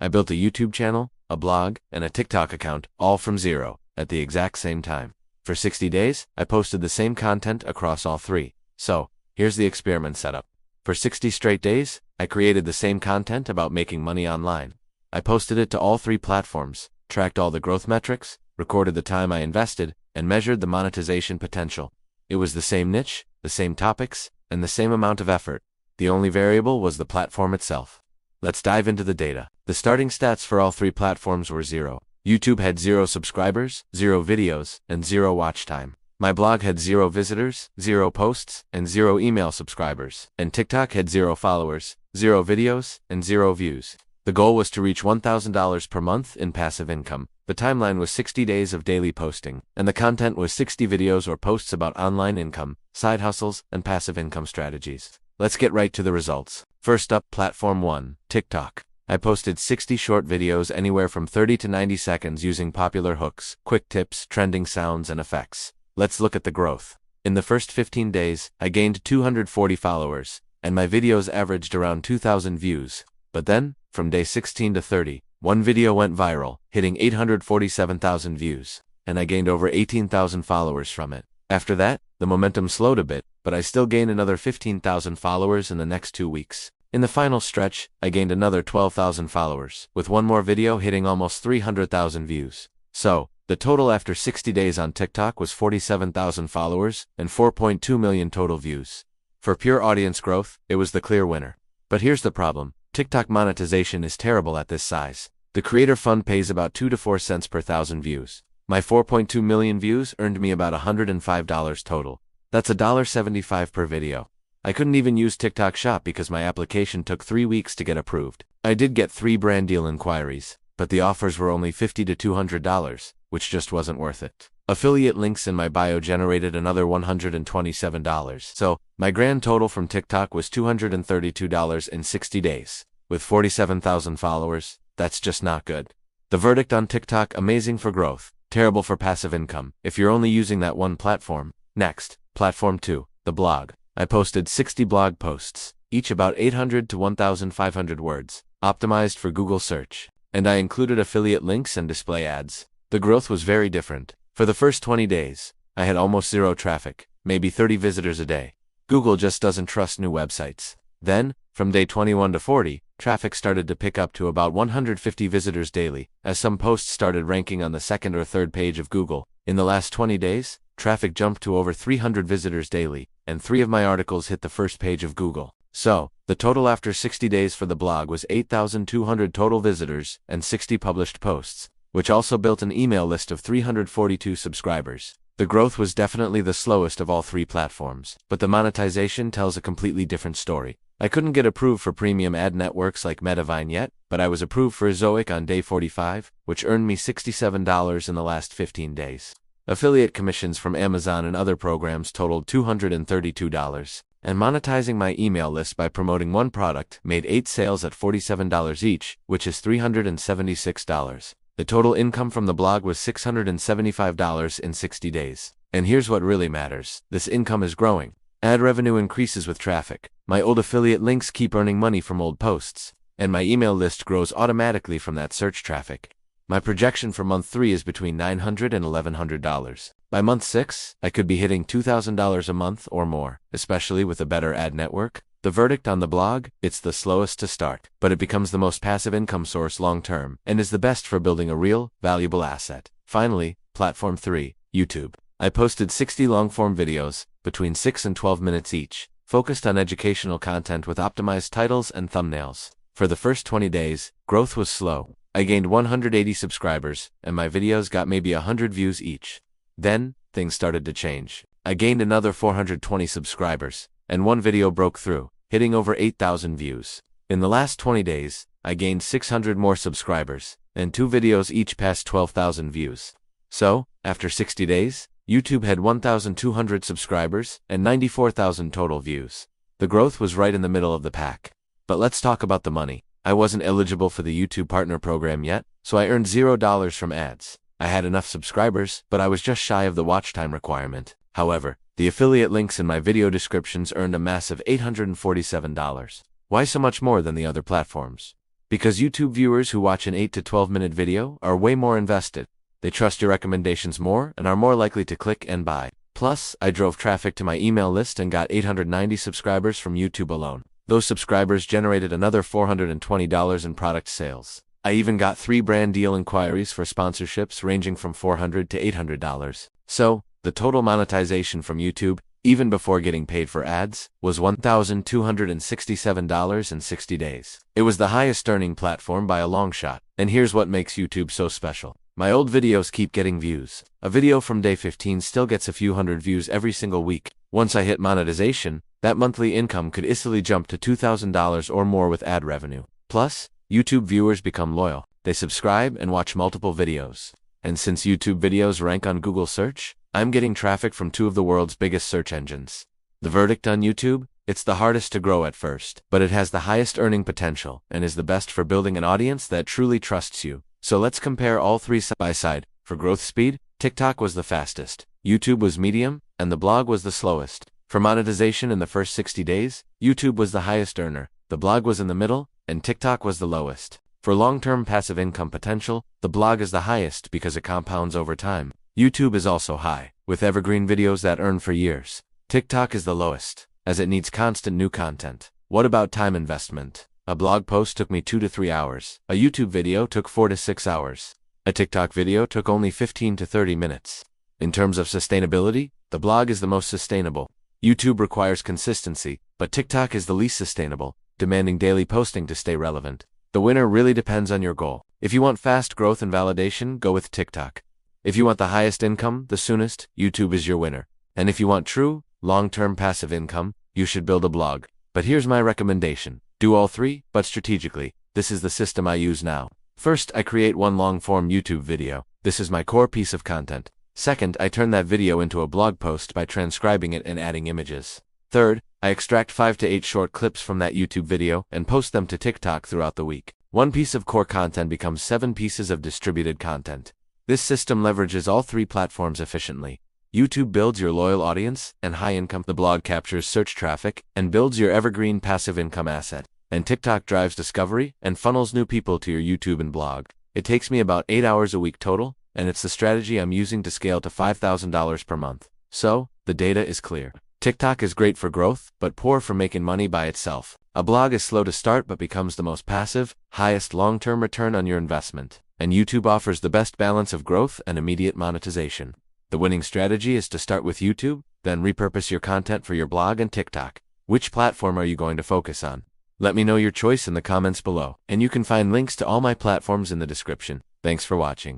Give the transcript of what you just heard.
I built a YouTube channel, a blog, and a TikTok account, all from zero, at the exact same time. For 60 days, I posted the same content across all three. So, here's the experiment setup. For 60 straight days, I created the same content about making money online. I posted it to all three platforms, tracked all the growth metrics, recorded the time I invested, and measured the monetization potential. It was the same niche, the same topics, and the same amount of effort. The only variable was the platform itself. Let's dive into the data. The starting stats for all three platforms were 0. YouTube had 0 subscribers, 0 videos, and 0 watch time. My blog had 0 visitors, 0 posts, and 0 email subscribers. And TikTok had 0 followers, 0 videos, and 0 views. The goal was to reach $1,000 per month in passive income. The timeline was 60 days of daily posting, and the content was 60 videos or posts about online income, side hustles, and passive income strategies. Let's get right to the results. First up, Platform 1, TikTok. I posted 60 short videos anywhere from 30 to 90 seconds using popular hooks, quick tips, trending sounds, and effects. Let's look at the growth. In the first 15 days, I gained 240 followers, and my videos averaged around 2,000 views. But then, from day 16 to 30, one video went viral, hitting 847,000 views, and I gained over 18,000 followers from it. After that, the momentum slowed a bit, but I still gained another 15,000 followers in the next 2 weeks. In the final stretch, I gained another 12,000 followers, with one more video hitting almost 300,000 views. So, the total after 60 days on TikTok was 47,000 followers and 4.2 million total views. For pure audience growth, it was the clear winner. But here's the problem. TikTok monetization is terrible at this size. The creator fund pays about 2 to 4 cents per thousand views. My 4.2 million views earned me about $105 total. That's $1.75 per video. I couldn't even use TikTok Shop because my application took 3 weeks to get approved. I did get 3 brand deal inquiries, but the offers were only $50 to $200, which just wasn't worth it. Affiliate links in my bio generated another $127. So, my grand total from TikTok was $232 in 60 days. With 47,000 followers, that's just not good. The verdict on TikTok: amazing for growth, terrible for passive income, if you're only using that one platform. Next, Platform 2, the blog. I posted 60 blog posts, each about 800 to 1,500 words, optimized for Google search. And I included affiliate links and display ads. The growth was very different. For the first 20 days, I had almost 0 traffic, maybe 30 visitors a day. Google just doesn't trust new websites. Then, from day 21 to 40, traffic started to pick up to about 150 visitors daily, as some posts started ranking on the second or third page of Google. In the last 20 days, traffic jumped to over 300 visitors daily, and 3 of my articles hit the first page of Google. So, the total after 60 days for the blog was 8,200 total visitors and 60 published posts, which also built an email list of 342 subscribers. The growth was definitely the slowest of all three platforms, but the monetization tells a completely different story. I couldn't get approved for premium ad networks like Metavine yet, but I was approved for Zoic on day 45, which earned me $67 in the last 15 days. Affiliate commissions from Amazon and other programs totaled $232, and monetizing my email list by promoting one product made 8 sales at $47 each, which is $376. The total income from the blog was $675 in 60 days. And here's what really matters: this income is growing. Ad revenue increases with traffic. My old affiliate links keep earning money from old posts, and my email list grows automatically from that search traffic. My projection for month 3 is between $900 and $1,100. By month 6, I could be hitting $2,000 a month or more, especially with a better ad network. The verdict on the blog: it's the slowest to start, but it becomes the most passive income source long term, and is the best for building a real, valuable asset. Finally, Platform 3, YouTube. I posted 60 long-form videos, between 6 and 12 minutes each, focused on educational content with optimized titles and thumbnails. For the first 20 days, growth was slow. I gained 180 subscribers, and my videos got maybe 100 views each. Then, things started to change. I gained another 420 subscribers, and one video broke through, hitting over 8,000 views. In the last 20 days, I gained 600 more subscribers, and 2 videos each passed 12,000 views. So, after 60 days, YouTube had 1,200 subscribers and 94,000 total views. The growth was right in the middle of the pack. But let's talk about the money. I wasn't eligible for the YouTube Partner Program yet, so I earned $0 from ads. I had enough subscribers, but I was just shy of the watch time requirement. However, the affiliate links in my video descriptions earned a massive $847. Why so much more than the other platforms? Because YouTube viewers who watch an 8 to 12-minute video are way more invested. They trust your recommendations more and are more likely to click and buy. Plus, I drove traffic to my email list and got 890 subscribers from YouTube alone. Those subscribers generated another $420 in product sales. I even got 3 brand deal inquiries for sponsorships ranging from $400 to $800. So, the total monetization from YouTube, even before getting paid for ads, was $1,267 in 60 days. It was the highest earning platform by a long shot. And here's what makes YouTube so special. My old videos keep getting views. A video from day 15 still gets a few hundred views every single week. Once I hit monetization, that monthly income could easily jump to $2,000 or more with ad revenue. Plus, YouTube viewers become loyal. They subscribe and watch multiple videos. And since YouTube videos rank on Google search, I'm getting traffic from 2 of the world's biggest search engines. The verdict on YouTube? It's the hardest to grow at first, but it has the highest earning potential and is the best for building an audience that truly trusts you. So let's compare all 3 side by side. For growth speed, TikTok was the fastest, YouTube was medium, and the blog was the slowest. For monetization in the first 60 days, YouTube was the highest earner, the blog was in the middle, and TikTok was the lowest. For long-term passive income potential, the blog is the highest because it compounds over time. YouTube is also high, with evergreen videos that earn for years. TikTok is the lowest, as it needs constant new content. What about time investment? A blog post took me 2 to 3 hours. A YouTube video took 4 to 6 hours. A TikTok video took only 15 to 30 minutes. In terms of sustainability, the blog is the most sustainable. YouTube requires consistency, but TikTok is the least sustainable, demanding daily posting to stay relevant. The winner really depends on your goal. If you want fast growth and validation, go with TikTok. If you want the highest income, the soonest, YouTube is your winner. And if you want true, long-term passive income, you should build a blog. But here's my recommendation. Do all 3, but strategically. This is the system I use now. First, I create one long-form YouTube video. This is my core piece of content. Second, I turn that video into a blog post by transcribing it and adding images. Third, I extract 5 to 8 short clips from that YouTube video and post them to TikTok throughout the week. One piece of core content becomes 7 pieces of distributed content. This system leverages all 3 platforms efficiently. YouTube builds your loyal audience and high income. The blog captures search traffic and builds your evergreen passive income asset. And TikTok drives discovery and funnels new people to your YouTube and blog. It takes me about 8 hours a week total, and it's the strategy I'm using to scale to $5,000 per month. So, the data is clear. TikTok is great for growth, but poor for making money by itself. A blog is slow to start but becomes the most passive, highest long-term return on your investment. And YouTube offers the best balance of growth and immediate monetization. The winning strategy is to start with YouTube, then repurpose your content for your blog and TikTok. Which platform are you going to focus on? Let me know your choice in the comments below, and you can find links to all my platforms in the description. Thanks for watching.